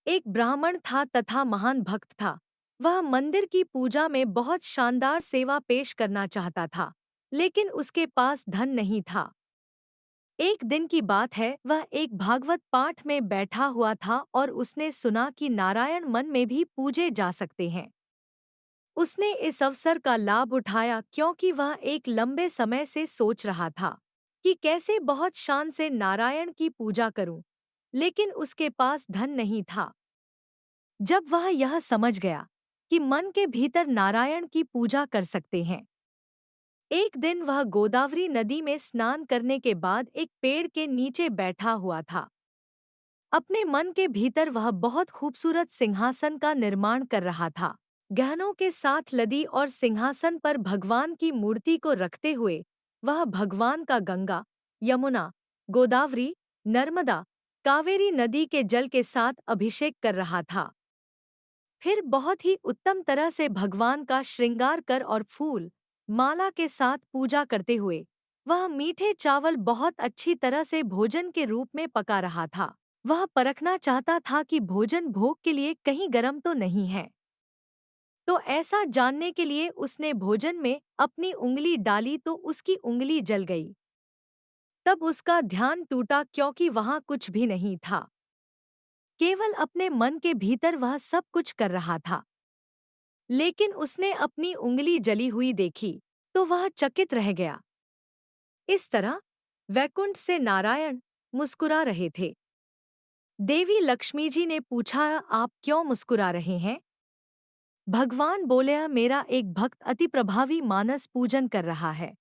एक ब्राह्मण था तथा महान भक्त था। वह मंदिर की पूजा में बहुत शानदार सेवा पेश करना चाहता था, लेकिन उसके पास धन नहीं था। एक दिन की बात है, वह एक भागवत पाठ में बैठा हुआ था और उसने सुना कि नारायण मन में भी पूजे जा सकते हैं। उसने इस अवसर का लाभ उठाया क्योंकि वह एक लंबे समय से सोच रहा था कि कैसे बहुत शान से नारायण की पूजा करूं, लेकिन उसके पास धन नहीं था। जब वह यह समझ गया कि मन के भीतर नारायण की पूजा कर सकते हैं, एक दिन वह गोदावरी नदी में स्नान करने के बाद एक पेड़ के नीचे बैठा हुआ था। अपने मन के भीतर वह बहुत खूबसूरत सिंहासन का निर्माण कर रहा था। गहनों के साथ लदी और सिंहासन पर भगवान की मूर्ति को रखते हुए वह भगवान का गंगा, यमुना, गोदावरी, नर्मदा, कावेरी नदी के जल के साथ अभिषेक कर रहा था। फिर बहुत ही उत्तम तरह से भगवान का श्रृंगार कर और फूल माला के साथ पूजा करते हुए वह मीठे चावल बहुत अच्छी तरह से भोजन के रूप में पका रहा था। वह परखना चाहता था कि भोजन भोग के लिए कहीं गर्म तो नहीं है। तो ऐसा जानने के लिए उसने भोजन में अपनी उंगली डाली तो उसकी उंगली जल गई। तब उसका ध्यान टूटा क्योंकि वहां कुछ भी नहीं था। केवल अपने मन के भीतर वह सब कुछ कर रहा था। लेकिन उसने अपनी उंगली जली हुई देखी तो वह चकित रह गया। इस तरह वैकुंठ से नारायण मुस्कुरा रहे थे। देवी लक्ष्मी जी ने पूछा, आप क्यों मुस्कुरा रहे हैं? भगवान बोले, मेरा एक भक्त अति प्रभावी मानस पूजन कर रहा है।